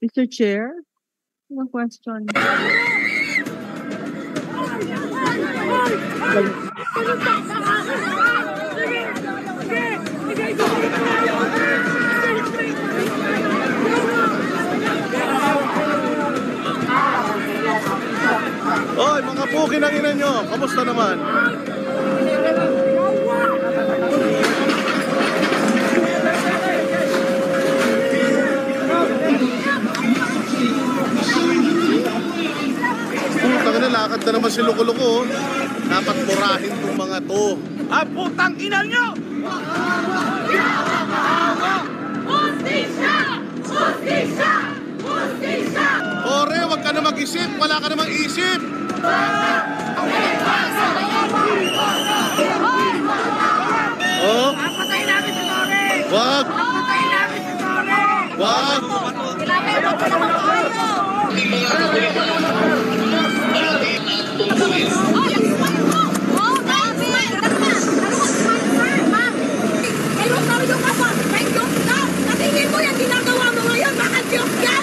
Mr. Chair, one question. Oy, mga puki ng ina nyo, kamusta naman? Putang ina, lakad na naman si Loko-Loko. Dapat murahin tong mga to. Ah, putang ina nyo! Justisya! Justisya! Justisya! Ore, wag ka na mag-isip. Wala ka namang isip. Oh? Papatayin namin si Tore! Wag! Papatayin namin si Tore! Wag! Kailangan mo pa naman tayo! Oh, grabe! Kayo tayo ka pa! May Diyos ka! Natingin mo yung ginagawa mo ngayon! Baka Diyos yan!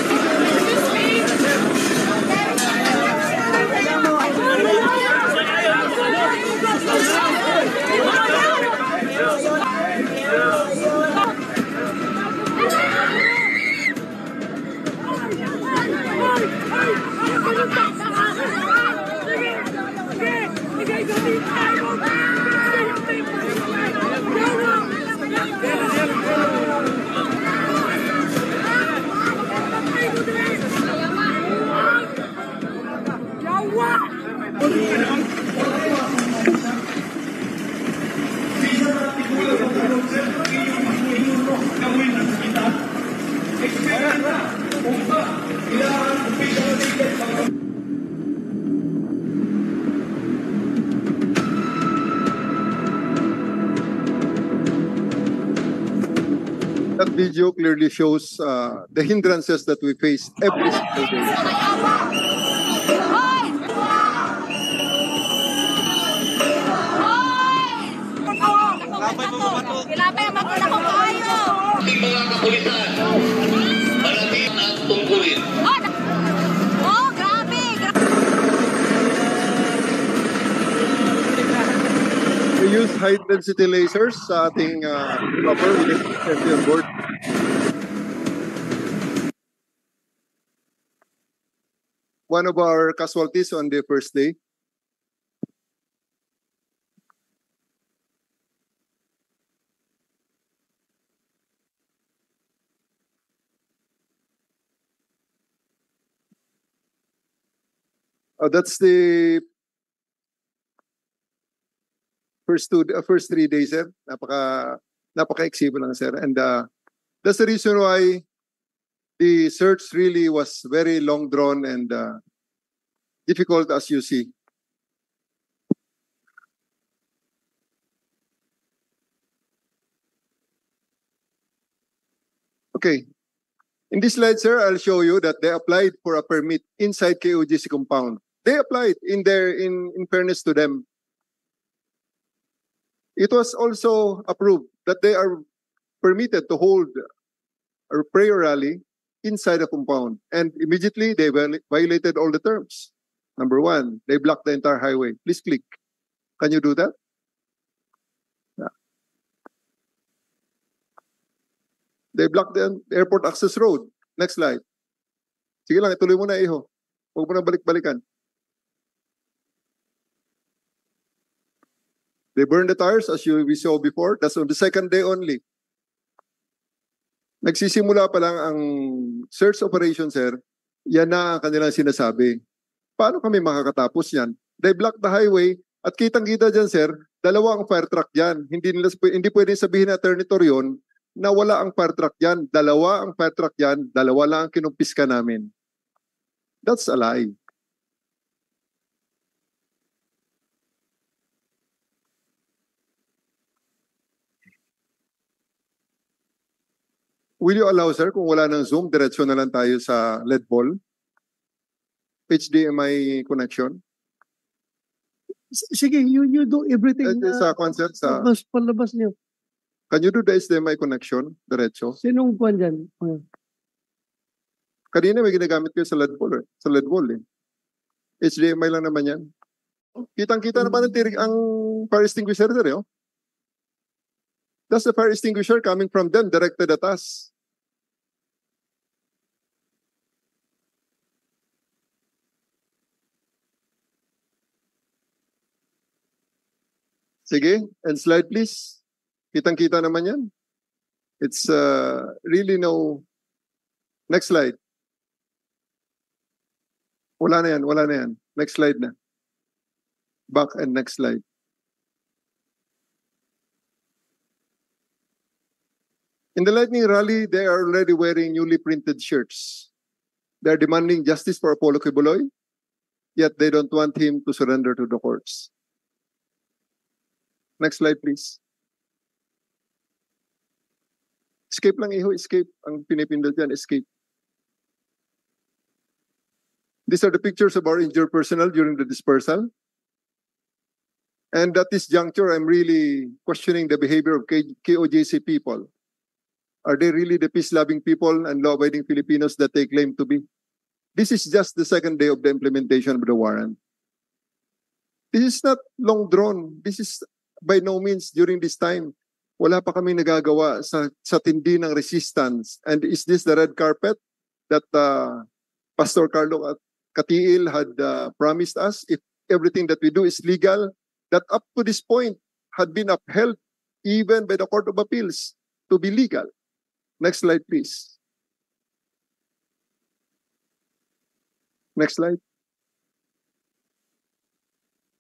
That video clearly shows the hindrances that we face every single day. Kilapay ang magulang ko kayo! Ating mga kapulisan, parating at tungkulin. Oh, grabe! We use high-density lasers sa ating rubber with the board. One of our casualties on the first day. That's the first 3 days, sir. Napaka-exibo lang, sir. And that's the reason why the search really was very long drawn and difficult, as you see. Okay. In this slide, sir, I'll show you that they applied for a permit inside KOGC compound. They applied in fairness to them. It was also approved that they are permitted to hold a prayer rally inside a compound. And immediately, they violated all the terms. Number one, they blocked the entire highway. Please click. Can you do that? Yeah. They blocked the airport access road. Next slide. Sige lang, ituloy mo na, Iho. Huwag mo na balik-balikan. They burned the tires, as we saw before. That's on the second day only. Nagsisimula pa lang ang search operation, sir. Yan na ang kanilang sinasabi. Paano kami makakatapos yan? They blocked the highway at kitang-kita dyan, sir, dalawa ang fire truck dyan. Hindi pwede sabihin na Attorney Torion na wala ang fire truck dyan. Dalawa ang fire truck dyan, dalawa lang ang kinumpiska namin. That's a lie. Will you allow, sir, kung wala ng Zoom, diretso na lang tayo sa LED ball? HDMI connection? Sige, you do everything. Sa concert, sa... Palabas niyo. Can you do the HDMI connection, diretso? Sinong kuwan dyan? Kanina may ginagamit ko sa lead wall, sa lead wall eh. HDMI lang naman yan. Kitang-kita naman ang fire extinguisher there, oh. That's the fire extinguisher coming from them, directed at us. Sige, and slide please. Kitang-kita naman yan. It's really no... Next slide. Wala na yan, wala na yan. Next slide na. Back and next slide. In the lightning rally, they are already wearing newly printed shirts. They are demanding justice for Apollo Kibuloy, yet they don't want him to surrender to the courts. Next slide, please. Escape lang, iho, escape. Ang pinipindot yan, escape. These are the pictures of our injured personnel during the dispersal. And at this juncture, I'm really questioning the behavior of KOJC people. Are they really the peace-loving people and law-abiding Filipinos that they claim to be? This is just the second day of the implementation of the warrant. This is not long drawn. This is by no means during this time. Wala pa kami nagagawa sa tindi ng resistance. And is this the red carpet that Pastor Carlo Katiil had promised us? If everything that we do is legal, that up to this point had been upheld even by the Court of Appeals to be legal. Next slide, please. Next slide.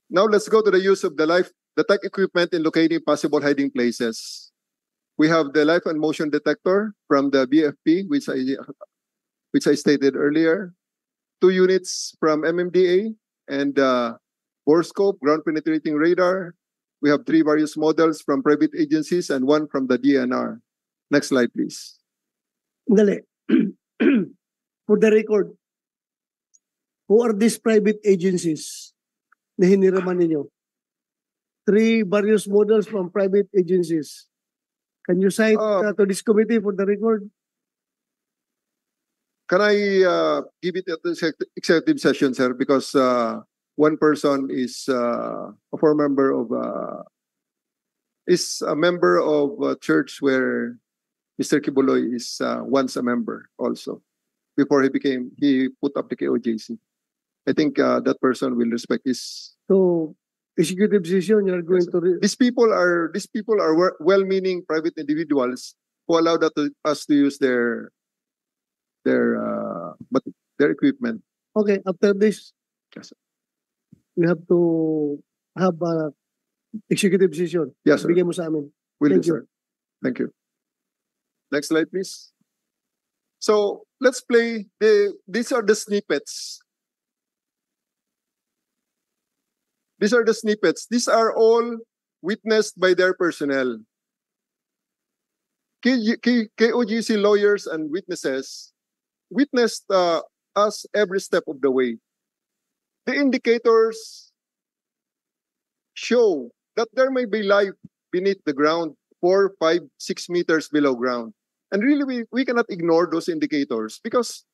Now let's go to the use of the tech equipment in locating possible hiding places. We have the life and motion detector from the BFP, which I stated earlier. 2 units from MMDA and borescope, ground penetrating radar. We have 3 various models from private agencies and 1 from the DNR. Next slide, please. Dali. For the record, who are these private agencies na hiniraman ninyo? 3 various models from private agencies. Can you cite to this committee for the record? Can I give it at the executive session, sir? Because one person is a former member of is a member of a church where Mr. Kibuloy is once a member also. Before he put up the KOJC. I think that person will respect his. So, executive session, you're going to... These people are well-meaning private individuals who allow us to use their equipment. Okay, after this, Yes, sir. we have to have a executive session. Yes, sir. Bigyan mo sa amin. Will Thank do, you. sir. Thank you. Next slide, please. So let's play these are the snippets. These are the snippets. These are all witnessed by their personnel. KOGC lawyers and witnesses witnessed us every step of the way. The indicators show that there may be life beneath the ground, 4, 5, 6 meters below ground. And really, we cannot ignore those indicators because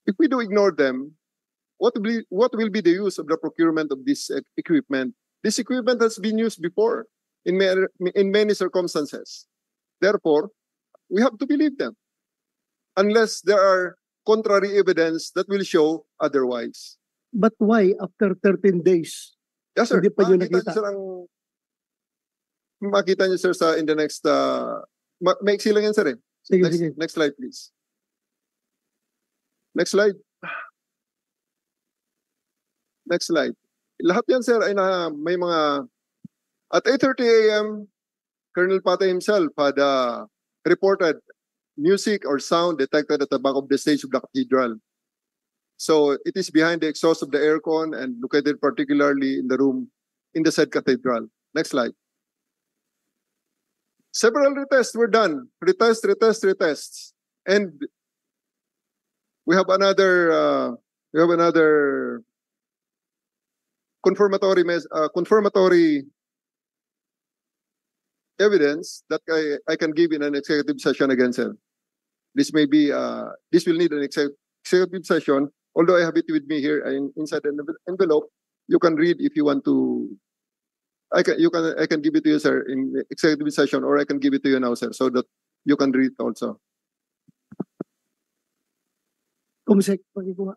if we do ignore them, what will be the use of the procurement of this equipment? This equipment has been used before in many circumstances. Therefore, we have to believe them unless there are contrary evidence that will show otherwise. But why after 13 days? Yes, sir. Hindi pa yun Makita nakita. niyo, sir, makita niyo, sir, in the next... maiksi lang yan, sir. Eh. Sige, sige. Next slide, please. Next slide. Next slide. Lahat yan, sir, ay may mga... At 8:30 a.m., Colonel Pata himself had reported music or sound detected at the back of the stage of the cathedral. So it is behind the exhaust of the aircon and located particularly in the room in the said cathedral. Next slide. Several retests were done. Retests. And we have another confirmatory evidence that I can give in an executive session again, sir. This may be, this will need an executive session. Although I have it with me here inside the envelope, you can read if you want to. I can give it to you, sir, in executive session, or I can give it to you now, sir, so that you can read also. Kumsek, pakikuha.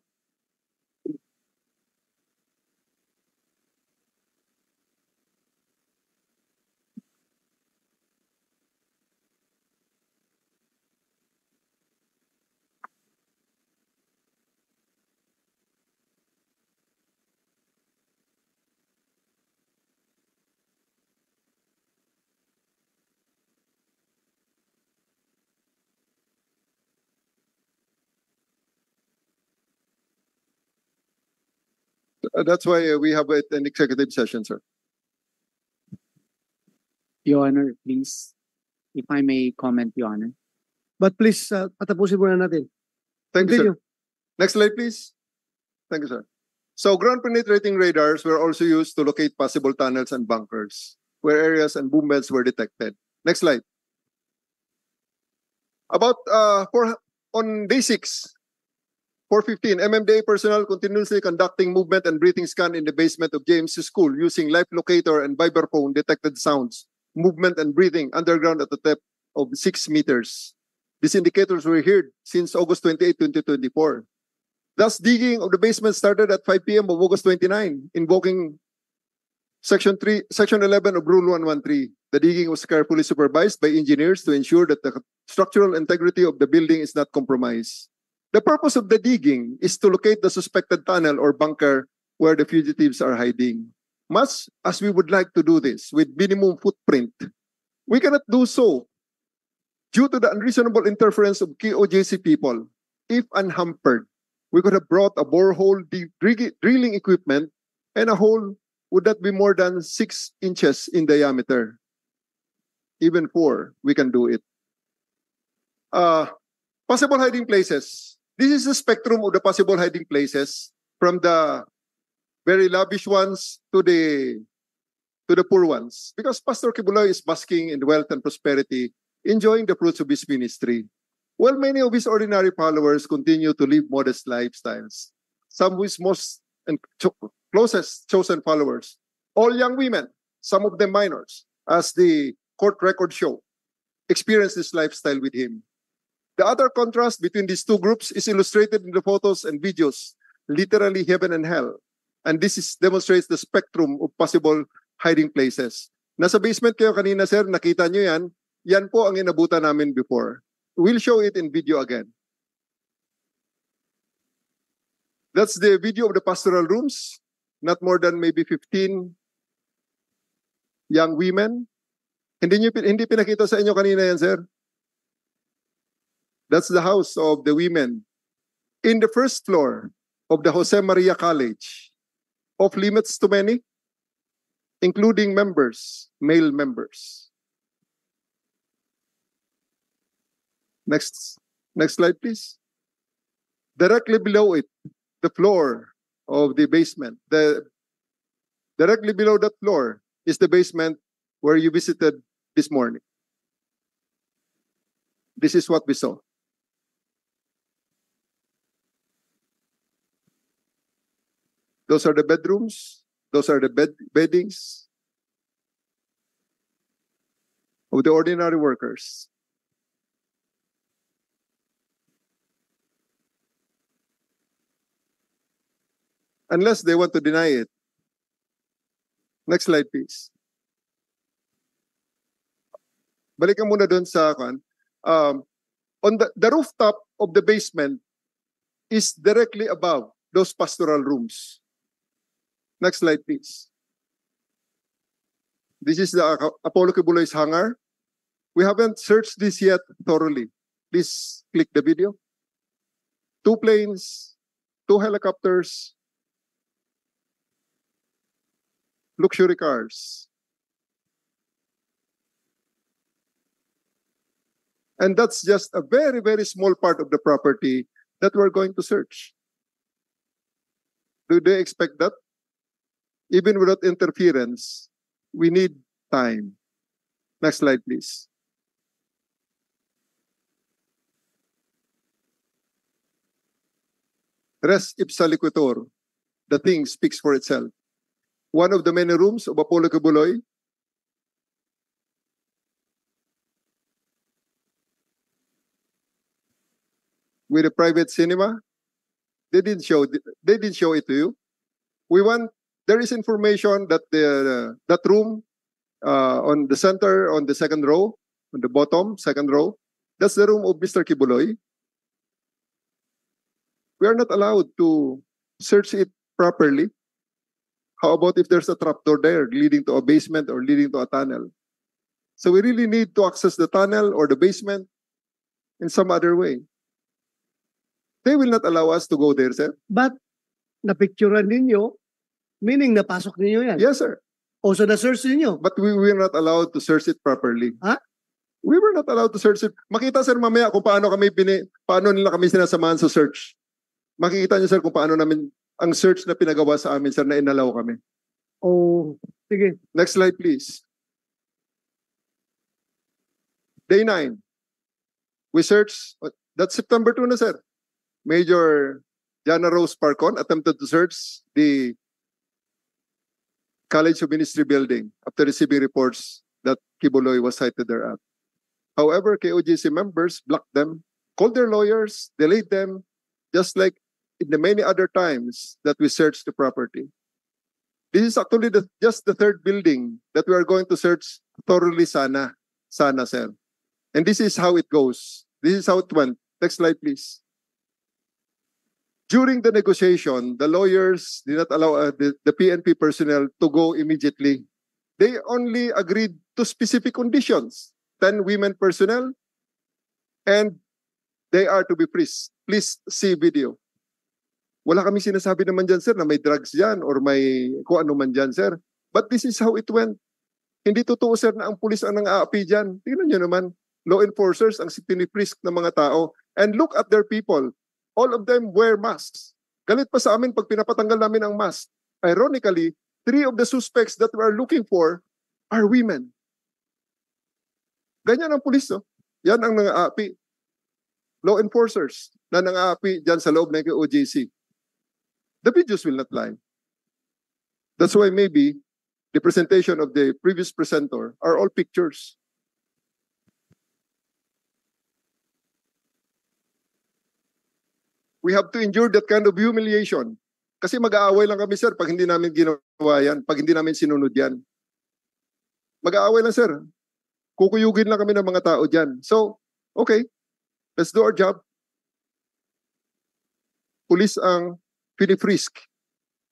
That's why we have an executive session, sir. Your Honor, please, if I may comment, Your Honor. But please, patapusin muna natin. Thank you, sir. Continue. Next slide, please. Thank you, sir. So ground penetrating radars were also used to locate possible tunnels and bunkers where areas and boom belts were detected. Next slide. About on day 6, 4:15, MMDA personnel continuously conducting movement and breathing scan in the basement of James School using life locator and vibraphone detected sounds, movement and breathing underground at a depth of 6 meters. These indicators were heard since August 28, 2024. Thus, digging of the basement started at 5 p.m. of August 29, invoking Section 11 of Rule 113. The digging was carefully supervised by engineers to ensure that the structural integrity of the building is not compromised. The purpose of the digging is to locate the suspected tunnel or bunker where the fugitives are hiding. Much as we would like to do this with minimum footprint, we cannot do so due to the unreasonable interference of KOJC people. If unhampered, we could have brought a borehole drilling equipment, and a hole would not be more than 6 inches in diameter. Even 4, we can do it. Possible hiding places. This is the spectrum of the possible hiding places, from the very lavish ones to the poor ones. Because Pastor Kibuloy is basking in wealth and prosperity, enjoying the fruits of his ministry, while many of his ordinary followers continue to live modest lifestyles. Some of his most and closest chosen followers, all young women, some of them minors, as the court records show, experience this lifestyle with him. The utter contrast between these two groups is illustrated in the photos and videos, literally heaven and hell. And this demonstrates the spectrum of possible hiding places. Nasa basement kayo kanina, sir, nakita nyo yan. Yan po ang inabutan namin before. We'll show it in video again. That's the video of the pastoral rooms. Not more than maybe 15 young women. Hindi pinakita sa inyo kanina yan, sir. That's the house of the women in the first floor of the Jose Maria College, off limits to many, including members, male members. Next slide, please. Directly below it, the floor of the basement. Directly below that floor is the basement where you visited this morning. This is what we saw. Those are the bedrooms. Those are the beddings of the ordinary workers. Unless they want to deny it. Next slide, please. Balikan muna doon sa kan. On the rooftop of the basement is directly above those pastoral rooms. Next slide, please. This is the Apollo Kibuloy's hangar. We haven't searched this yet thoroughly. Please click the video. 2 planes, 2 helicopters, luxury cars. And that's just a very, very small part of the property that we're going to search. Do they expect that? Even without interference, we need time. Next slide, please. Res ipsa loquitur. The thing speaks for itself. One of the many rooms of Apollo Kibuloy with a private cinema. They didn't show it to you. There is information that that room on the center, on the second row, on the bottom, second row, that's the room of Mr. Kibuloy. We are not allowed to search it properly. How about if there's a trapdoor there leading to a basement or leading to a tunnel? So we really need to access the tunnel or the basement in some other way. They will not allow us to go there, sir. But napicturean ninyo, meaning napasok ninyo yan. Yes, sir. O so na-search ninyo. But we were not allowed to search it properly. Ha? We were not allowed to search it. Makita, sir, mamaya kung paano nila kami sinasamahan sa search. Makikita niyo, sir, kung paano namin ang search na pinagawa sa amin, sir, na inalaw kami. O, sige. Next slide, please. Day 9. We searched, that's September 2 na, sir. Major Jana Rose Parcon attempted to search the College of Ministry building after receiving reports that Kibuloy was cited thereat. However, KOJC members blocked them, called their lawyers, delayed them, just like in the many other times that we searched the property. This is actually just the third building that we are going to search thoroughly sana, sir. And this is how it goes. This is how it went. Next slide, please. During the negotiation, the lawyers did not allow the PNP personnel to go immediately. They only agreed to specific conditions. 10 women personnel, and they are to be please see video. Wala kami sinasabi naman dyan, sir, na may drugs dyan or may kung ano man dyan, sir. But this is how it went. Hindi totoo, sir, na ang pulis ang nang-aapi dyan. Tingnan nyo naman, law enforcers ang piniprisk ng mga tao. And look at their people. All of them wear masks. Galit pa sa amin pag pinapatanggal namin ang mask. Ironically, 3 of the suspects that we are looking for are women. Ganyan ang pulis, no? Yan ang nang-aapi. Law enforcers na nang-aapi dyan sa loob ng OJC. The videos will not lie. That's why maybe the presentation of the previous presenter are all pictures. We have to endure that kind of humiliation. Kasi mag-aaway lang kami, sir, pag hindi namin ginawa yan, pag hindi namin sinunod yan. Mag-aaway lang, sir. Kukuyugin lang kami ng mga tao dyan. So, okay, let's do our job. Police ang pinifrisk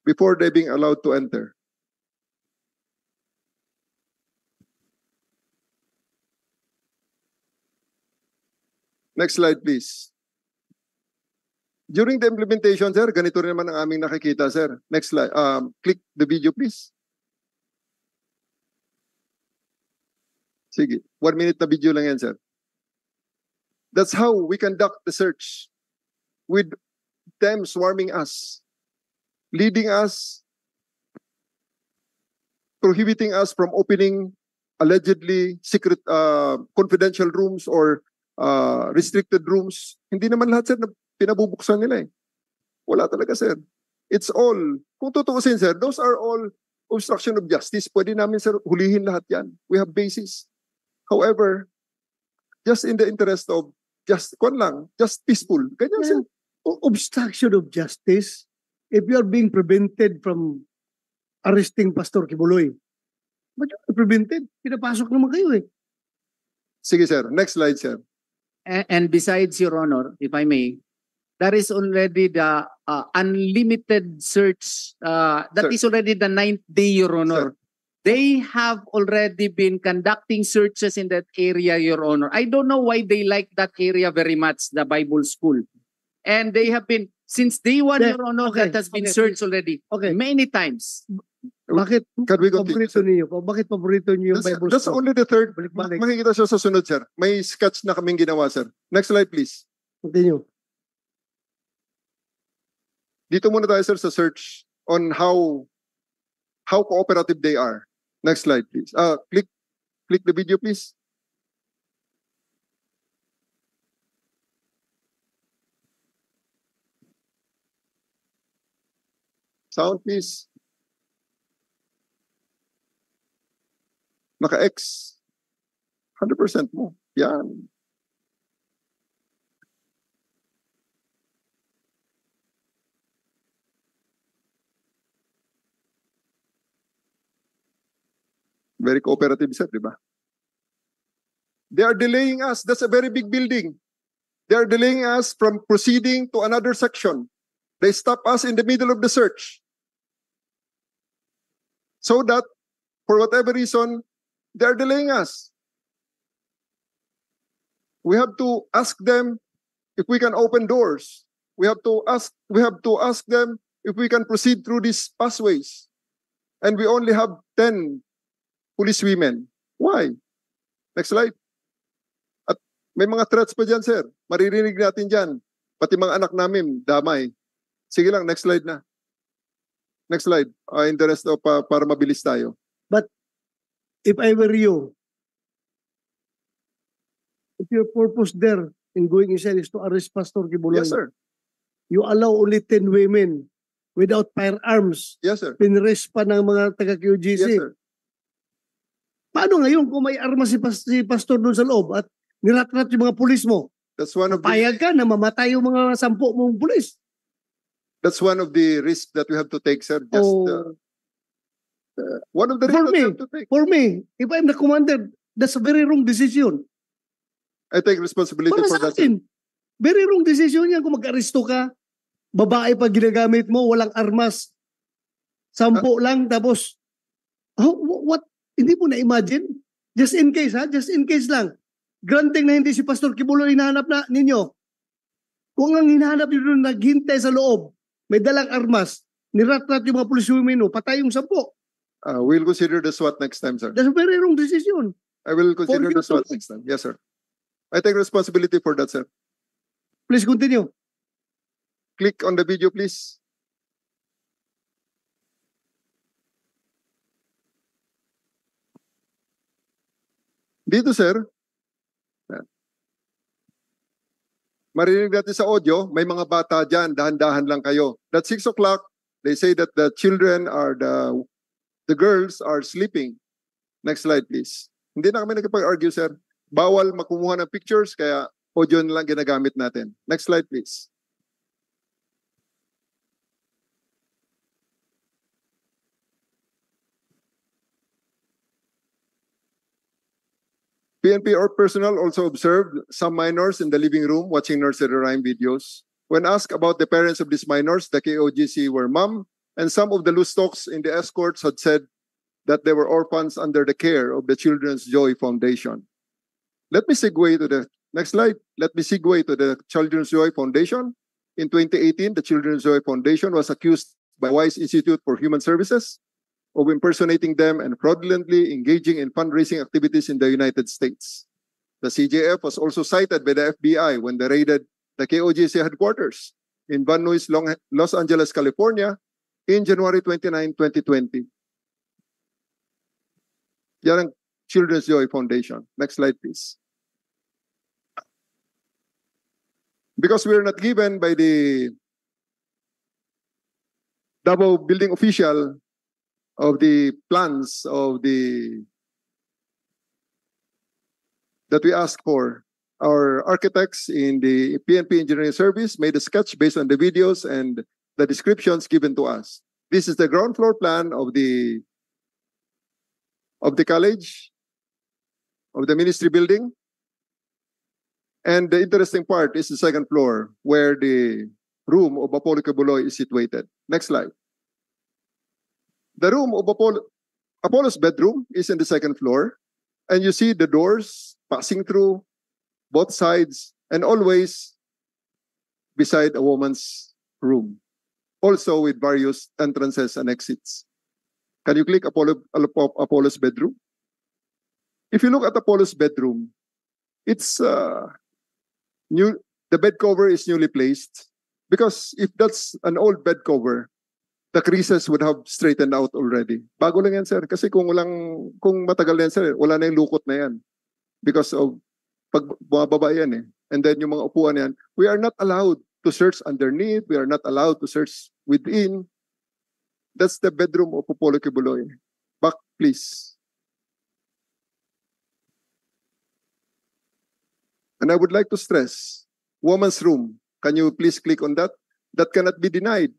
before they being allowed to enter. Next slide, please. During the implementation, sir, ganito rin naman ang aming nakikita, sir. Next slide. Click the video, please. Sige. 1 minute na video lang yan, sir. That's how we conduct the search. With them swarming us, leading us, prohibiting us from opening allegedly secret, confidential rooms or restricted rooms. Hindi naman lahat, sir, na pinabubuksan nila eh. Wala talaga, sir. It's all, kung tutuusin, sir, those are all obstruction of justice. Pwede namin, sir, hulihin lahat yan. We have basis. However, just in the interest of just peaceful. Ganyan, sir. Obstruction of justice, if you are being prevented from arresting Pastor Kibuloy, but you are prevented, pinapasok naman kayo eh. Sige, sir. Next slide, sir. And besides, Your Honor, if I may, there is already the unlimited search. That Sir. is already the 9th day, Your Honor. Sir. They have already been conducting searches in that area, Your Honor. I don't know why they like that area very much, the Bible school. And they have been, since day one, Yeah, Your Honor, okay, that has been okay, searched already. Okay. Many times. Bakit Can we continue, paborito sir? niyo? Bakit paborito niyo yung Bible That's school? only the third. Balik-balik. Makikita siya sa sunod, sir. May sketch na kaming ginawa, sir. Next slide, please. Continue. Dito muna tayo, sir, sa search on how cooperative they are. Next slide, please. Click the video, please. Sound, please. Naka-X. 100% mo. Yan. Very cooperative, sir, di ba? They are delaying us. That's a very big building. They are delaying us from proceeding to another section. They stop us in the middle of the search. So that, for whatever reason, they are delaying us. We have to ask them if we can open doors. We have to ask them if we can proceed through these pathways. And we only have 10 police women. Why? Next slide. At may mga threats pa dyan, sir. Maririnig natin dyan. Pati mga anak namin, damay. Sige lang, next slide na. Next slide. In the rest of, para mabilis tayo. If I were you, if your purpose there in going inside is to arrest Pastor Kibuloy, Yes, sir. you allow only 10 women without firearms, Yes, sir. pinrest pa ng mga taga-QGC. Yes, sir. Paano ngayon kung may armas si Pastor doon sa loob at niratrat yung mga pulis mo? That's one of the Payag ka na mamatay yung mga 10 mong pulis. That's one of the risks that we have to take, sir. Just Oh, one of the For risks that we me. have to take. for me, if I'm the commander, that's a very wrong decision. I take responsibility Para for sa that, sir. akin, very wrong decision yan kung mag-aresto ka, babae pa ginagamit mo, walang armas, 10 lang, tapos, what? Hindi mo na-imagine? Just in case, ha? Just in case lang. Granting na hindi si Pastor Kibuloy hinahanap na ninyo. Kung ang hinahanap nyo doon, naghintay sa loob, may dalang armas, niratrat yung mga pulis women, patay yung 10. We'll consider the SWAT next time, sir. That's a very wrong decision. I will consider you the SWAT to- next time. Yes, sir. I take responsibility for that, sir. Please continue. Click on the video, please. Dito, sir. Marinig natin sa audio, may mga bata dyan, dahan-dahan lang kayo. At 6 o'clock, they say that the children are the girls are sleeping. Next slide, please. Hindi na kami nagpag-argue, sir. Bawal makumuha ng pictures, kaya audio na lang ginagamit natin. Next slide, please. PNP or personnel also observed some minors in the living room watching nursery rhyme videos. When asked about the parents of these minors, the KOGC were mum, and some of the loose talks in the escorts had said that they were orphans under the care of the Children's Joy Foundation. Let me segue to the next slide. Let me segue to the Children's Joy Foundation. In 2018, the Children's Joy Foundation was accused by Wise Institute for Human Services of impersonating them and fraudulently engaging in fundraising activities in the United States. The CJF was also cited by the FBI when they raided the KOGC headquarters in Van Nuys, Los Angeles, California in January 29, 2020. Yan ang Children's Joy Foundation. Next slide, please. Because we are not given by the Davao building official of the plans of that we asked for, our architects in the PNP Engineering Service made a sketch based on the videos and the descriptions given to us. This is the ground floor plan of the college, of the ministry building. And the interesting part is the second floor, where the room of Apollo Kibuloy is situated. Next slide. The room of Apollo's bedroom is in the second floor, and you see the doors passing through both sides and always beside a woman's room, also with various entrances and exits. Can you click Apollo's bedroom? If you look at Apollo's bedroom, it's new. The bed cover is newly placed, because if that's an old bed cover, the creases would have straightened out already. Bago lang yan, sir. Kasi kung matagal yan, sir, wala na yung lukot na yan. Because of pag bumababa yan eh. And then yung mga upuan yan, we are not allowed to search underneath. We are not allowed to search within. That's the bedroom of Apollo Kibuloy. Back, please. And I would like to stress, woman's room. Can you please click on that? That cannot be denied.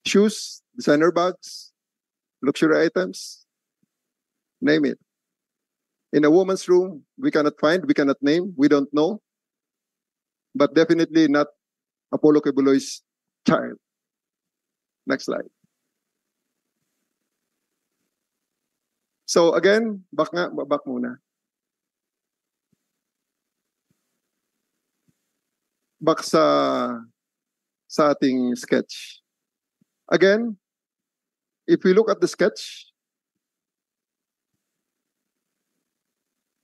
Shoes, designer bags, luxury items, name it. In a woman's room, we cannot find, we cannot name, we don't know. But definitely not Apollo Kibuloy's child. Next slide. So again, back muna. Back sa ating sketch. Again, if we look at the sketch,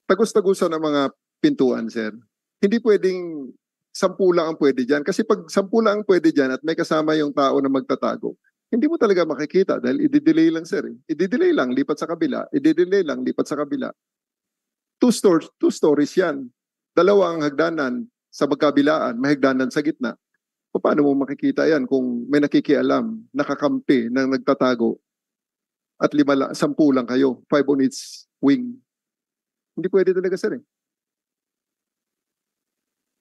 tagus-tagusan ang mga pintuan, sir. Hindi pwedeng 10 lang ang pwede dyan. Kasi pag 10 lang ang pwede dyan at may kasama yung tao na magtatago, hindi mo talaga makikita dahil i-delay lang, sir. I-delay lang, lipat sa kabila. I-delay lang, lipat sa kabila. Two stories yan. 2 ang hagdanan sa magkabilaan, may hagdanan sa gitna. Paano mo makikita yan kung may nakikialam, nakakampi na nagtatago at 10 lang kayo, 5 on its wing. Hindi pwede talaga, sir.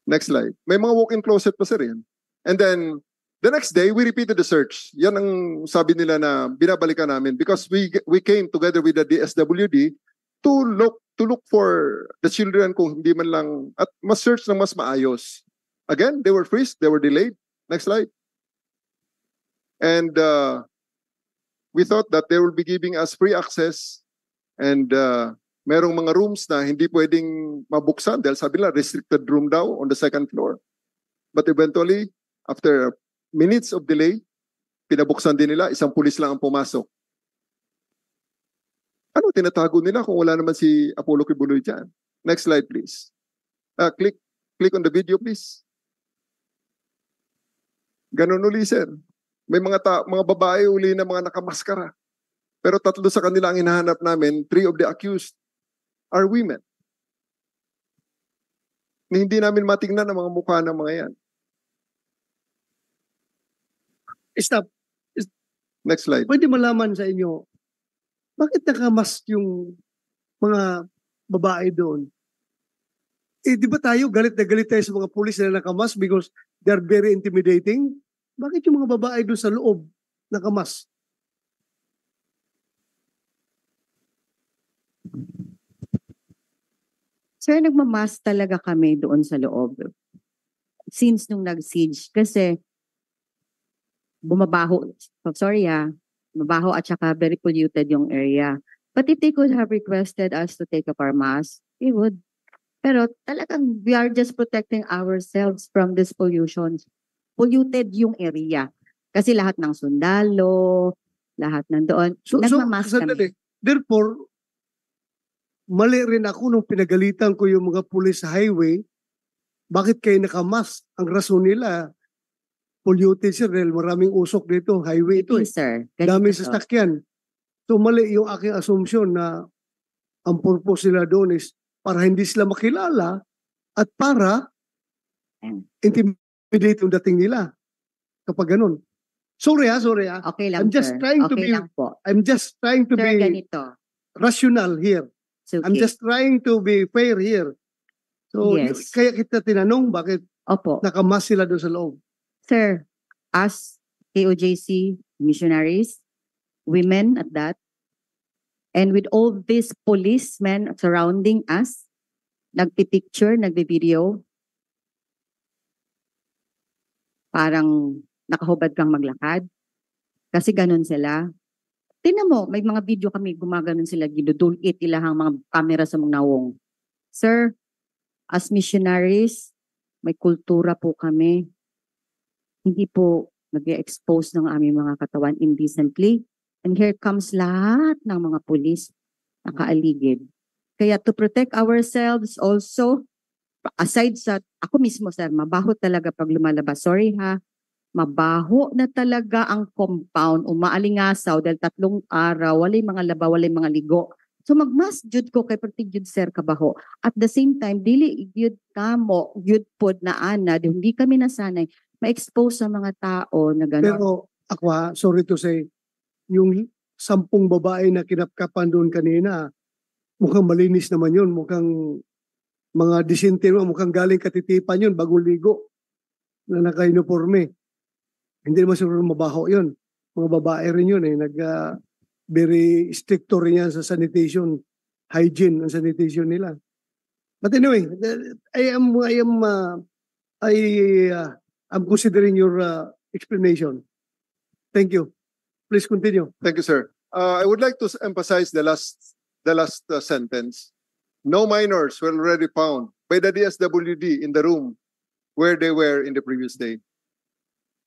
Next slide. May mga walk-in closet pa, sir. Yan. And then, the next day, we repeated the search. Yan ang sabi nila na binabalikan namin because we came together with the DSWD to look for the children kung hindi man lang, at mas search na mas maayos. Again, they were freezed, they were delayed. Next slide. And we thought that they will be giving us free access and merong mga rooms na hindi pwedeng mabuksan dahil sabi nila restricted room daw on the 2nd floor. But eventually, after minutes of delay, pinabuksan din nila, isang pulis lang ang pumasok. Ano tinatago nila kung wala naman si Apollo Kibuloy dyan? Next slide, please. Click on the video, please. Ganun uli, sir. May mga babae uli na mga nakamaskara. Pero 3 sa kanila ang hinahanap namin, 3 of the accused are women. Hindi namin matingnan ang mga mukha ng mga yan. Stop. Next slide. Pwede malaman sa inyo, bakit nakamask yung mga babae doon? Di ba tayo, galit na galit tayo sa mga pulis na nakamask because they're very intimidating? Bakit yung mga babae doon sa loob nakamask? Sir, nagmamask talaga kami doon sa loob. Since nung nag-siege. Kasi bumabaho. Mabaho at saka very polluted yung area. But if they could have requested us to take up our mask, we would. Pero talagang we are just protecting ourselves from this pollution. Polluted yung area. Kasi lahat ng sundalo, lahat nandoon. Nagmamask kami. Therefore, mali rin ako nung pinagalitan ko yung mga pulis sa highway. Bakit kayo nakamask? Ang rason nila, polluted, sir, dahil maraming usok dito. Highway ito. Sir. Daming sasakyan. So mali yung aking assumption na ang purpose nila doon is para hindi sila makilala at para intimidate yung dating nila. Kapag ganun. Sorry ha. Okay lang, I'm just sir. trying to Okay be, lang po. I'm just trying to Sir, be ganito. rational here. It's okay. I'm just trying to be fair here. So, Yes. kaya kita tinanong bakit Opo. nakamas sila doon sa loob. Sir, as KOJC missionaries, women at that, and with all these policemen surrounding us, nagpipicture, nagbi-video, parang nakahubad kang maglakad. Kasi ganun sila. Tingnan mo, may mga video kami, gumaganon sila, ginudulit ilahang mga kamera sa mga nawong. Sir, as missionaries, may kultura po kami. Hindi po nag-expose ng aming mga katawan indecently. And here comes lahat ng mga pulis nakaaligid. Kaya to protect ourselves also, aside sa, ako mismo sir, mabaho talaga pag lumalabas. Sorry ha, mabaho na talaga ang compound, umaalingasaw dahil 3 araw, walay mga laba, walay mga ligo. So magmas jud ko kay perti jud sir kabaho. At the same time, dili jud kamo, jud pod na ana, hindi kami nasanay ma-expose sa mga tao na gano'n. Pero ako sorry to say, yung 10 babae na kinapkapan doon kanina, mukhang malinis naman yun. Mukhang mga disente, mukhang galing katitipan yun, bagong ligo na naka-uniforme. Hindi naman siguro mabaho yun. Mga babae rin yun very stricto rin yan sa sanitation, hygiene ang sanitation nila. But anyway, I'm considering your explanation. Thank you. Please continue. Thank you, sir. I would like to emphasize the last sentence. No minors were already found by the DSWD in the room where they were in the previous day.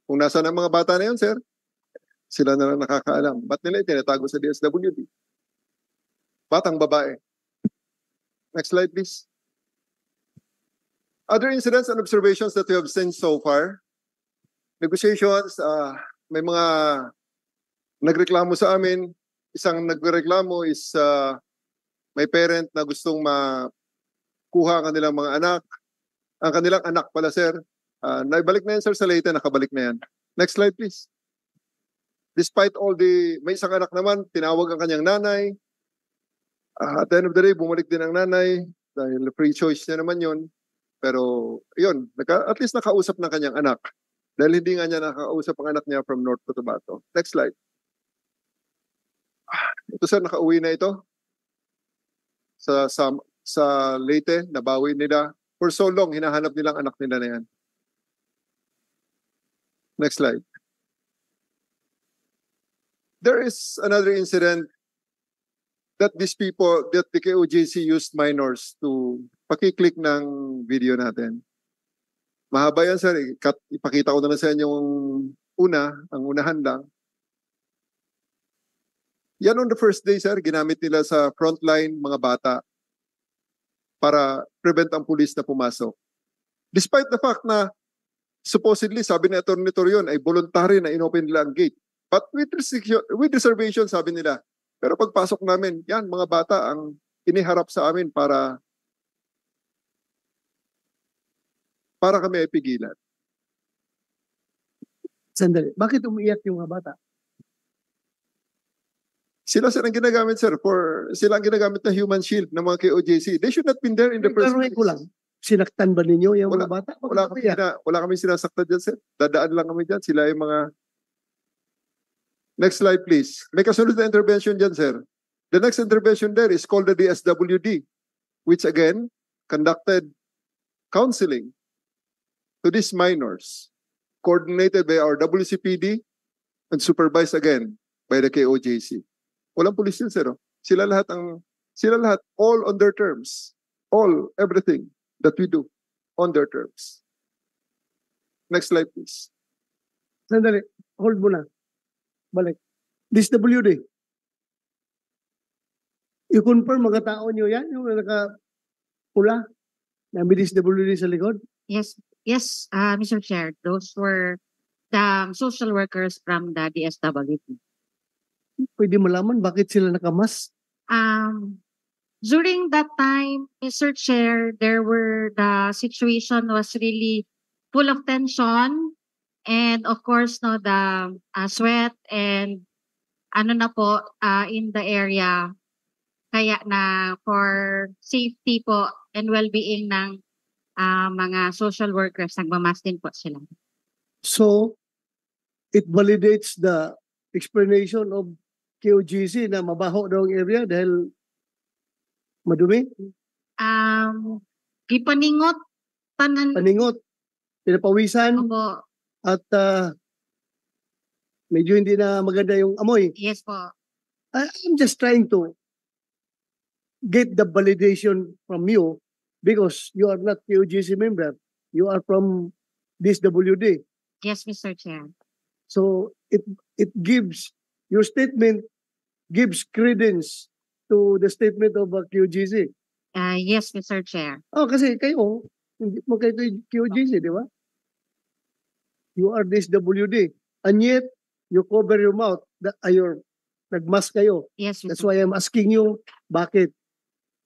Kung nasaan ang mga bata na yun, sir, sila na lang nakakaalam. Ba't nila itinatago sa DSWD? Batang babae. Next slide, please. Other incidents and observations that we have seen so far. Negotiations, may mga nagreklamo sa amin. Isang nagreklamo is may parent na gustong makuha ang kanilang mga anak. Ang kanilang anak pala, sir. Naibalik na yan, sir, sa Leyte. Nakabalik na yan. Next slide, please. Despite all may isang anak naman, tinawag ang kanyang nanay. At the end of the day, bumalik din ang nanay. Dahil free choice niya naman yun. Pero, yun, at least nakausap ng kanyang anak. Dahil hindi nga niya nakausap ang anak niya from North Cotabato. Next slide. Ito, sir, nakauwi na ito. Sa Leyte, nabawi nila. For so long, hinahanap nilang anak nila na yan. Next slide. There is another incident that the KOJC used minors to pakiclick ng video natin. Mahaba yan, sir. Ipakita ko na lang sa inyo ang unahan lang. Yan on the first day, sir, ginamit nila sa frontline mga bata para prevent ang pulis na pumasok. Despite the fact na supposedly, sabi ni Atty. Torion, ay voluntary na inopen nila ang gate. But with reservation, sabi nila. Pero pagpasok namin, yan, mga bata ang iniharap sa amin para kami ay pigilan. Sandali. Bakit umiiyak yung mga bata? Sila ang ginagamit, sir, sila ang ginagamit na human shield ng mga KOJC. They should not been there in the first place. Ko lang. Sinaktan ba ninyo yung mga bata? Wala kami sinasaktan dyan, sir. Dadaan lang kami dyan. Sila yung mga... Next slide, please. May kasunod na intervention dyan, sir. The next intervention there is called the DSWD, which again, conducted counseling to these minors, coordinated by our WCPD and supervised again by the KOJC. Walang pulis yun, sir. Sila lahat, all on their terms. Everything that we do on their terms. Next slide, please. Sandali. Hold mo na. Balik. DSWD. I-confirm mga tao nyo yan, yung naka-pula na may DSWD sa likod? Yes, Mr. Chair. Those were the social workers from the DSWD. Pwede malaman bakit sila nakamas? During that time, Mr. Chair, the situation was really full of tension, and of course, the sweat and in the area. Kaya na for safety po and well-being ng mga social workers, nagmamas din po sila. So, it validates the explanation of KOJC na mabaho daw ang area dahil madumi? Ipaningot, Paningot, pinapawisan, Opo. at medyo hindi na maganda yung amoy. Yes po. I'm just trying to get the validation from you because you are not KOJC member. You are from DSWD. Yes, Mr. Chair. So it gives, your statement gives credence to the statement of QGC. Yes, Mr. Chair. Kasi kayo, hindi mo kayo QGC, di ba? You are this WD. And yet, you cover your mouth. Nagmask kayo. Yes, Mr. That's why I'm asking you, bakit?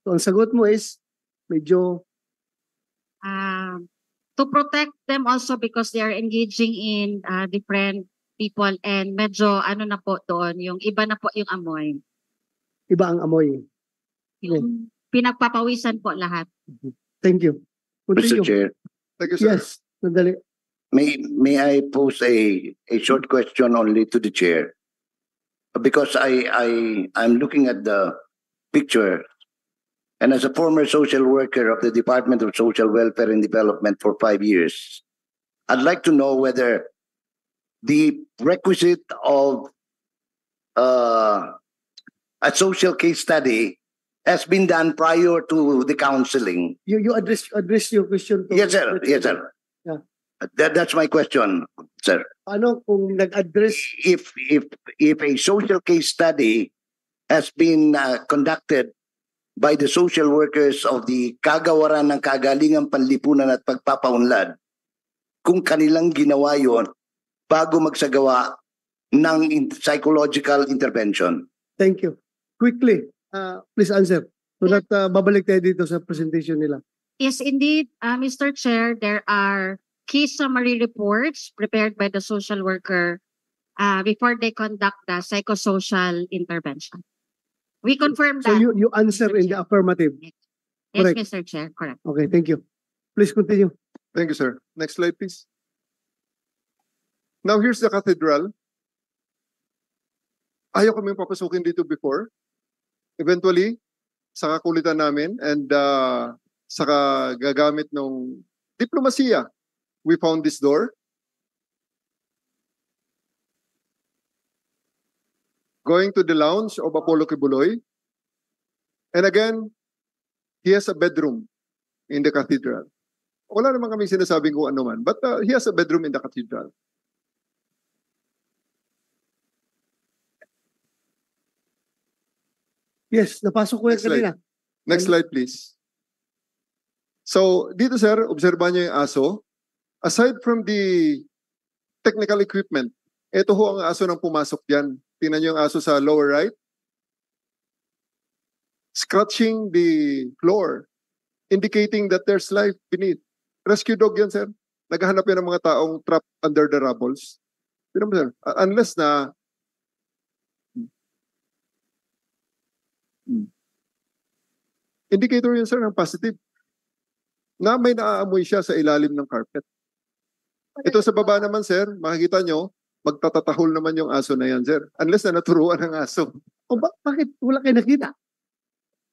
So, ang sagot mo is, medyo... To protect them also because they are engaging in different people and medyo ano na po doon, yung iba na po yung amoy. Iba ang amoy. Yung pinagpapawisan po lahat. Thank you. Mr. Continue. Chair, Thank you, sir. Yes, sandali. may I pose a short question only to the chair? Because I'm looking at the picture, and as a former social worker of the Department of Social Welfare and Development for 5 years, I'd like to know whether the requisite of a social case study has been done prior to the counseling. You address your question to... Yes, sir. Yes, sir. Yeah. That's my question, sir. Ano kung nag-address... If a social case study has been conducted by the social workers of the Kagawaran ng Kagalingang Panlipunan at Pagpapaunlad, kung kanilang ginawa yon bago magsagawa ng psychological intervention. Thank you. Quickly, please answer. So that babalik tayo dito sa presentation nila. Yes, indeed, Mr. Chair, there are case summary reports prepared by the social worker before they conduct the psychosocial intervention. We confirm So that. you answer in the affirmative. Yes, correct. Mr. Chair, correct. Okay, thank you. Please continue. Thank you, sir. Next slide, please. Now, here's the cathedral. Ayaw kami papasukin dito before. Eventually, sa kakulitan namin and sa gagamit ng diplomasiya, we found this door. Going to the lounge of Apollo Kibuloy. And again, he has a bedroom in the cathedral. Wala naman kami sinasabing kung ano man, but he has a bedroom in the cathedral. Yes, napasok ko yan Next slide. kanina. Next slide, please. So, dito sir, obserbahan niyo yung aso. Aside from the technical equipment, ito ho ang aso ng pumasok dyan. Tingnan niyo yung aso sa lower right. Scratching the floor, indicating that there's life beneath. Rescue dog yan, sir. Naghahanap yan ng mga taong trapped under the rubbles. Tingnan mo, sir. Unless na indicator yun, sir, ng positive. Na may naaamoy siya sa ilalim ng carpet. Ito sa baba naman, sir, makikita nyo, magtatatahol naman yung aso na yan, sir. Unless na naturuan ng aso. O bakit wala kayo nakita?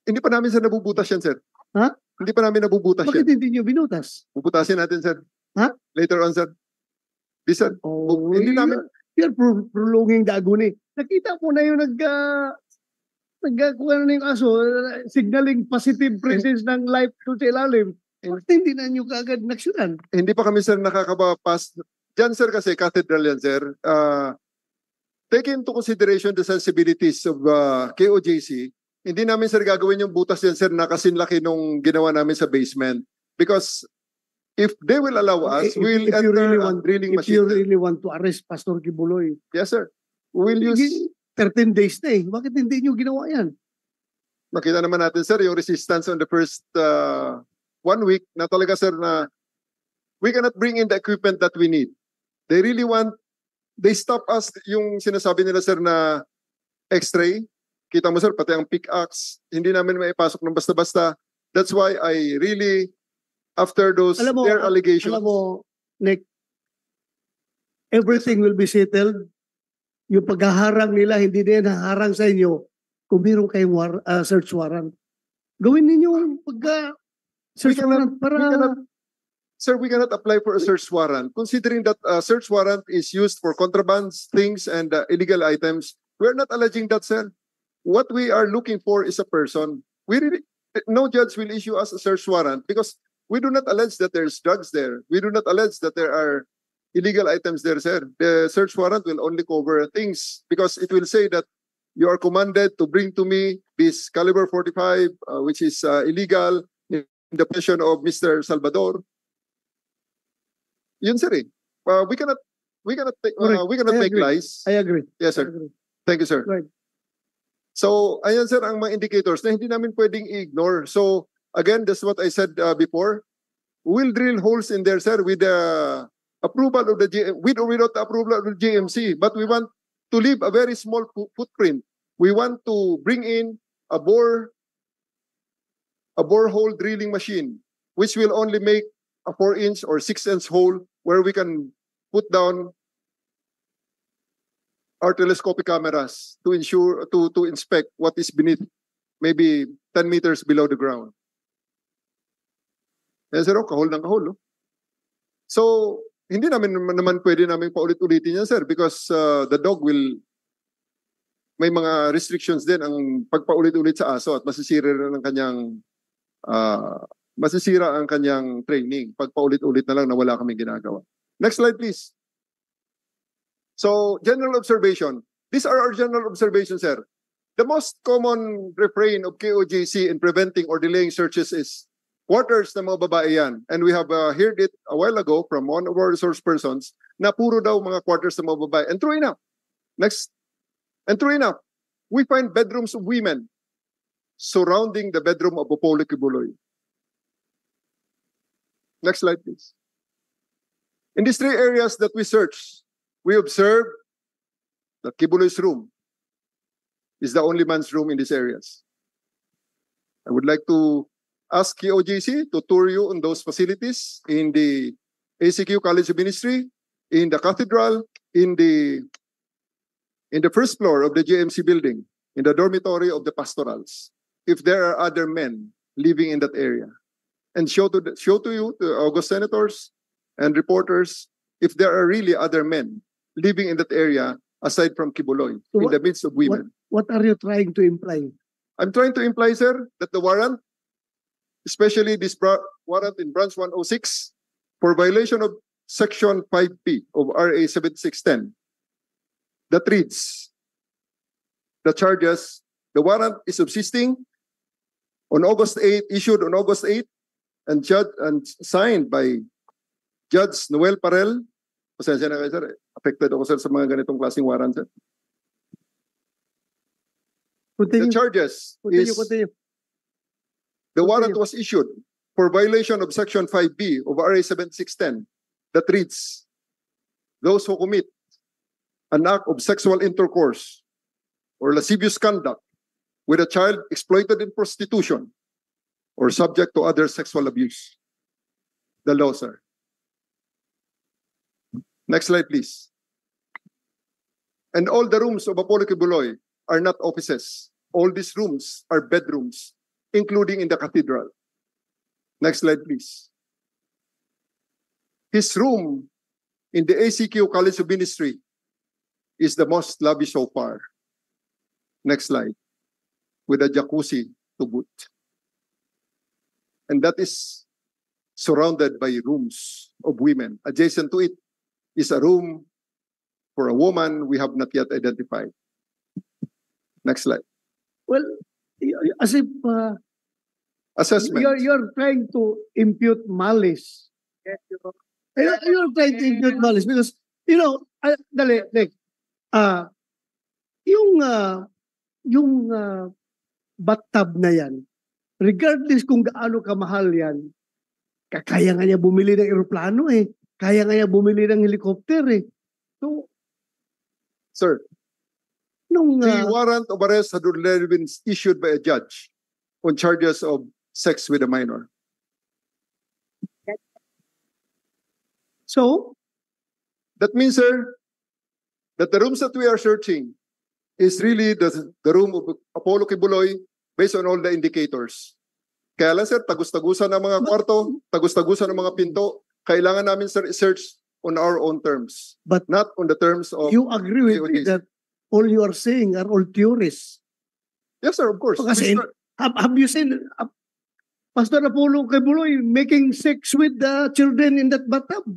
Hindi pa namin, sir, nabubutas yan, sir. Ha? Hindi pa namin nabubutas Bakit yan. hindi nyo binutas? Bubutasin natin, sir. Ha? Later on, sir. This, sir. Oh, Hindi namin, you're prolonging the agony. Nakita ko na yung kuha na yung aso, signaling positive presence ng life to sa ilalim. Bakit hindi na nyo kaagad naksyonan? hindi pa kami, sir, nakakapapas. Diyan, sir, kasi cathedral yan, sir. Take into consideration the sensibilities of KOJC. Hindi namin, sir, gagawin yung butas yan, sir, na kasinlaki nung ginawa namin sa basement. Because if they will allow us, we'll If you enter really a want, drilling if you machine. really want to arrest Pastor Kibuloy, Yes, sir. We'll use, 13 days na eh. Bakit hindi nyo ginawa yan? makita naman natin, sir, yung resistance on the first 1 week na talaga, sir, na we cannot bring in the equipment that we need. They really want, they stop us, yung sinasabi nila, sir, na x-ray. Kita mo, sir, pati ang pickaxe, hindi namin maipasok ng basta-basta. That's why I really, after those, Alam mo, their allegations, Alam mo, Nick, everything will be settled. Yung paghaharang nila, hindi din haharang sa inyo kung meron kayong search warrant. Gawin ninyo ang search warrant para... Sir, we cannot apply for a search warrant. Considering that search warrant is used for contraband things and illegal items, we're not alleging that, sir. What we are looking for is a person. No judge will issue us a search warrant because we do not allege that there's drugs there. We do not allege that there are illegal items there, sir. The search warrant will only cover things because it will say that you are commanded to bring to me this caliber 45, which is illegal in the possession of Mr. Salvador. Yun, sir, eh. We cannot make agree. lies. I agree. Yes, I sir. agree. Thank you, sir. Right. So, ayan, sir, ang mga indicators na hindi namin pwedeng i-ignore. So, again, that's what I said before. We'll drill holes in there, sir, with approval of the with or without the approval of the GMC, but we want to leave a very small footprint. We want to bring in a borehole drilling machine, which will only make a 4-inch or 6-inch hole where we can put down our telescopic cameras to ensure to inspect what is beneath, maybe 10 meters below the ground. Yan sir, kahol ng kahol. So, hindi naman pwede namin paulit-ulitin yan sir because the dog will, may mga restrictions din ang pagpaulit-ulit sa aso at masisira ng kanyang, masisira ang kanyang training pag paulit-ulit na lang na wala kaming ginagawa. Next slide please. So, general observation. These are our general observations, sir. The most common refrain of KOJC in preventing or delaying searches is quarters na mga babae yan. And we have heard it a while ago from one of our resource persons na puro daw mga quarters na mga babae. And true enough. Next. And true enough, we find bedrooms of women surrounding the bedroom of Apollo Kibuloy. Next slide, please. In these 3 areas that we searched, we observe that Kibuloy's room is the only man's room in these areas. I would like to ask KOJC to tour you on those facilities in the ACQ College of Ministry, in the cathedral, in the first floor of the GMC building, in the dormitory of the pastorals, if there are other men living in that area. And show to you, to August senators and reporters, if there are really other men living in that area aside from Kibuloy, so in the midst of women. What are you trying to imply? I'm trying to imply, sir, that the warrant, especially this warrant in branch 106, for violation of section 5P of RA 7610, that reads, the charges, the warrant is subsisting on August 8, issued on August 8, and signed by Judge Noel Parel. Pasensya na kayo, sir. Affected ako, sir, sa mga ganitong klaseng warrant, sir. Continue. The charges Continue. The warrant was issued for violation of Section 5B of RA 7610 that reads, those who commit an act of sexual intercourse or lascivious conduct with a child exploited in prostitution or subject to other sexual abuse. The law, sir. Next slide, please. And all the rooms of Apollo Kibuloy are not offices. All these rooms are bedrooms, including in the cathedral. Next slide, please. His room in the ACQ College of Ministry is the most lavish so far. Next slide. With a jacuzzi to boot. And that is surrounded by rooms of women. Adjacent to it is a room for a woman we have not yet identified. Next slide. Well, as if assessment. you're trying to impute malice. You're trying to impute malice because, yung bathtub na yan, regardless kung gaano kamahal yan, kaya nga niya bumili ng eroplano eh. Kaya nga niya bumili ng helicopter eh. So, sir, the warrant of arrest had already been issued by a judge on charges of sex with a minor. So, that means, sir, that the rooms that we are searching is really the room of Apollo Kibuloy based on all the indicators. Kaya lang, sir, tagus-tagusan ng mga kwarto, tagus-tagusan ng mga pinto. Kailangan namin, sir, search on our own terms, but not on the terms of... You agree with me that all you are saying are all theories? Yes, sir, of course. Kasi, have you seen Pastor Apollo Kibuloy making sex with the children in that bathtub?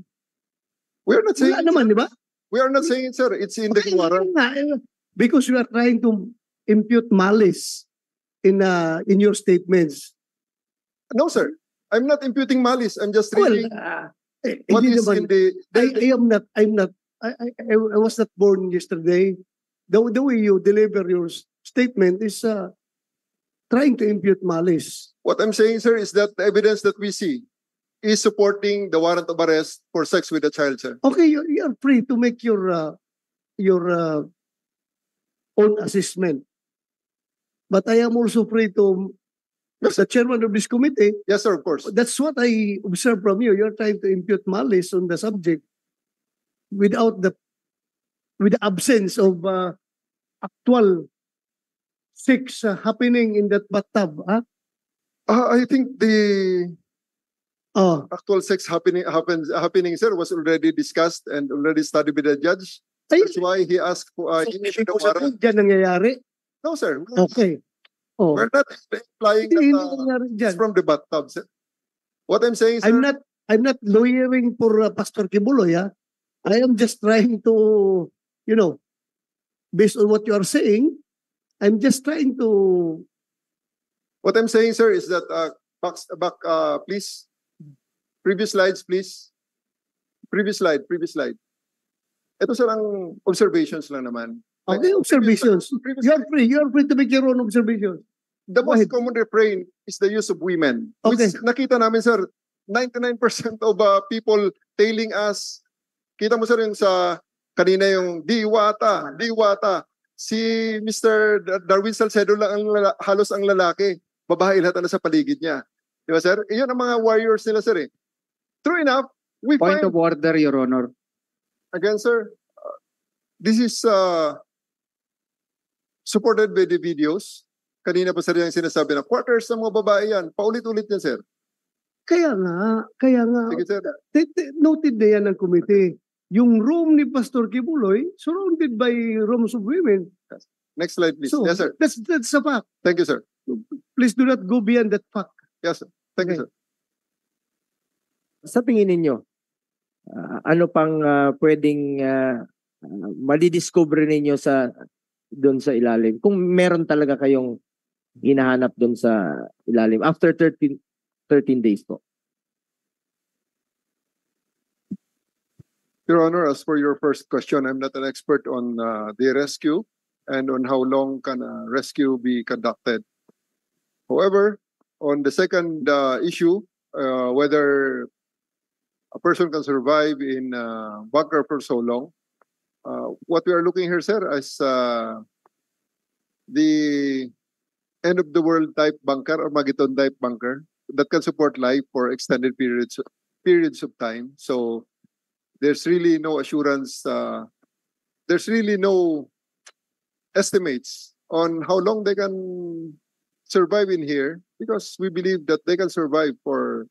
We are not saying... Wala naman, di ba? We are not saying it, sir. It's in the warrant. Because you are trying to impute malice in your statements. No, sir. I'm not imputing malice. I'm just reading what is in the... I was not born yesterday. The way you deliver your statement is trying to impute malice. What I'm saying, sir, is that the evidence that we see is supporting the warrant of arrest for sex with a child, sir. Okay, you are free to make your own assessment. But I am also free to, as the chairman of this committee, Yes, sir, of course. that's what I observe from you. You're trying to impute malice on the subject with the absence of actual sex happening in that bathtub. Huh? I think the Oh, actual sex happening, sir, was already discussed and already studied by the judge. ay, That's why he asked for so, issued the ibig sabihin, warrant. dyan nangyayari. No, sir. Okay. Oh, We're not implying hindi that nangyayari dyan. it's from the bathtub, sir. What I'm saying, sir, I'm not lawyering for Pastor Kibuloy. I am just trying to, based on what you are saying, I'm just trying to. what I'm saying, sir, is that back, please. Previous slides, please. Previous slide. Ito, sir, ang observations lang naman. Okay, observations. Previous You are free to make your own observations. The Go most ahead. common refrain is the use of women. Okay. Which nakita namin, sir, 99% of people tailing us. Kita mo, sir, yung sa kanina yung diwata. Si Mr. Darwin Salcedo lang halos ang lalaki. Babae lahat na sa paligid niya. Di ba, sir? Iyon ang mga warriors nila, sir. True enough, we Point find, of order, Your Honor. again, sir, this is supported by the videos. Kanina pa, sir, yung sinasabi na quarters ng mga babae yan. Paulit-ulit yan, sir. Kaya nga. Sige, sir. Noted na yan ng committee. Yung room ni Pastor Kibuloy, surrounded by rooms of women. Next slide, please. So, Yes, sir. that's a fact. Thank you, sir. Please do not go beyond that fact. Yes, sir. Thank you, sir. Sa tingin ninyo, ano pang pwedeng madidiscover ninyo doon sa ilalim? Kung meron talaga kayong hinahanap doon sa ilalim after 13 days po. Your Honor, as for your first question, I'm not an expert on the rescue and on how long can a rescue be conducted. However, on the second issue, whether a person can survive in bunker for so long, what we are looking here, sir, is the end of the world type bunker or Mageddon type bunker that can support life for extended periods of time. So there's really no assurance, there's really no estimates on how long they can survive in here, because we believe that they can survive for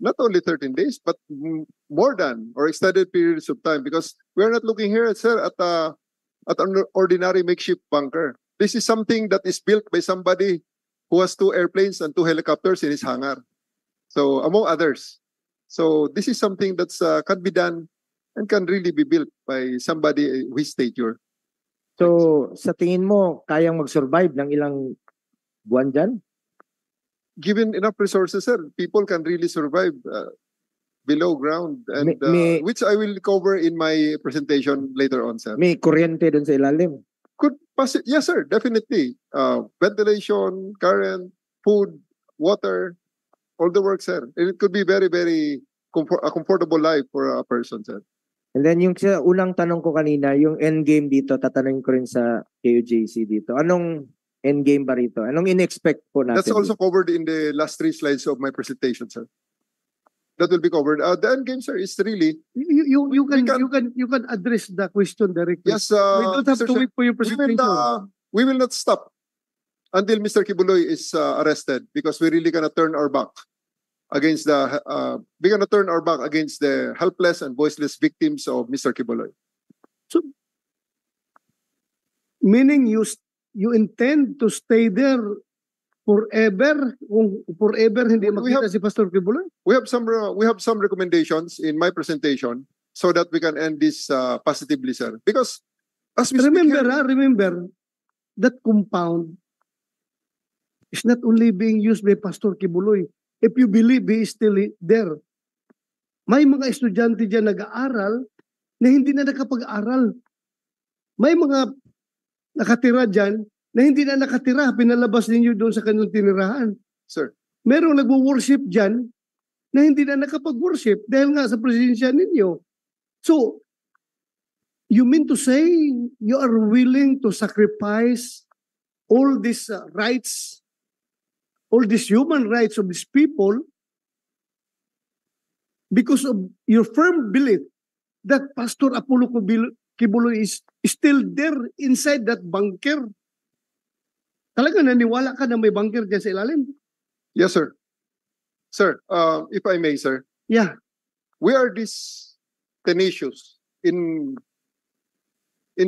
not only 13 days, but more than or extended periods of time, because we're not looking here, sir, at an ordinary makeshift bunker. This is something that is built by somebody who has 2 airplanes and 2 helicopters in his hangar. So, among others. So, this is something that's can be done and can really be built by somebody who is stature. So, sa tingin mo, kayang mag-survive ng ilang buwan dyan? Given enough resources, sir, people can really survive below ground, and which I will cover in my presentation later on, sir. May kuryente doon sa ilalim? Yes, sir, definitely. Ventilation, current, food, water, all the work, sir. And it could be very, very a comfortable life for a person, sir. And then yung sa unang tanong ko kanina, yung end game dito, tatanungin ko rin sa KOJC dito. Anong end game ba rito? Anong in-expect po natin? That's also covered in the last 3 slides of my presentation, sir. That will be covered. The end game, sir, is really you can address the question directly. yes. We don't have to wait for your presentation. We will not stop until Mr. Kibuloy is arrested, because we really gonna turn our back against the helpless and voiceless victims of Mr. Kibuloy. So, meaning you intend to stay there forever? Kung forever hindi makita si Pastor Kibuloy? We have some recommendations in my presentation so that we can end this positively, sir. Because as we remember that compound is not only being used by Pastor Kibuloy. If you believe he is still there, may mga estudyante dyan nag-aaral na hindi na nakapag-aral. May mga nakatira dyan na hindi na nakatira, pinalabas ninyo doon sa kanilang tinirahan. Sir. Merong nagwo-worship dyan na hindi na nakapag-worship dahil nga sa presensya ninyo. So, you mean to say you are willing to sacrifice all these rights, all these human rights of these people because of your firm belief that Pastor Apollo Kibuloy is still there inside that bunker? Talaga naniwala ka na may bunker dyan sa ilalim? Yes, sir. Sir, if I may, sir. Yeah. We are this tenacious in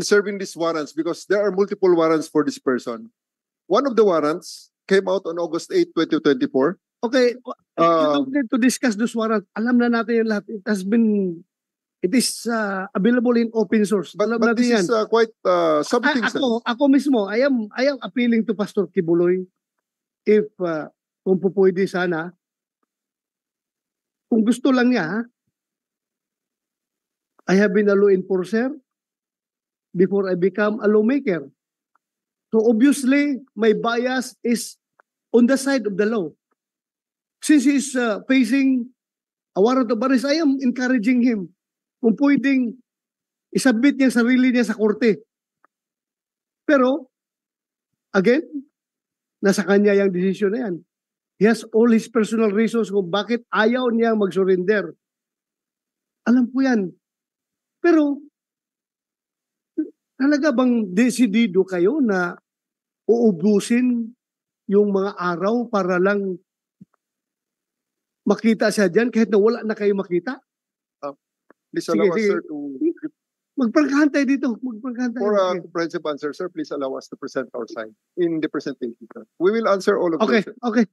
serving these warrants because there are multiple warrants for this person. One of the warrants came out on August 8, 2024. Okay, you don't need to discuss those warrants. Alam na natin yung lahat. It is available in open source. But Alam natin this yan. is quite something, sir. Ako mismo, I am appealing to Pastor Kibuloy if kung pupwede sana, kung gusto lang niya, I have been a law enforcer before I become a lawmaker. So obviously, my bias is on the side of the law. Since he's facing a warrant of arrest, I am encouraging him kung pwedeng isabit niya sarili niya sa korte. Pero, again, nasa kanya yung desisyon na yan. He has all his personal reasons kung bakit ayaw niya mag-surrender. Alam ko yan. Pero, talaga bang desidido kayo na uubusin yung mga araw para lang makita siya dyan kahit na wala na kayo makita? Please allow us, sir, to... Magpagkahan tayo dito. Magpagkahan tayo. For a comprehensive answer, sir, please allow us to present our side in the presentation, sir. We will answer all of Okay, those. okay.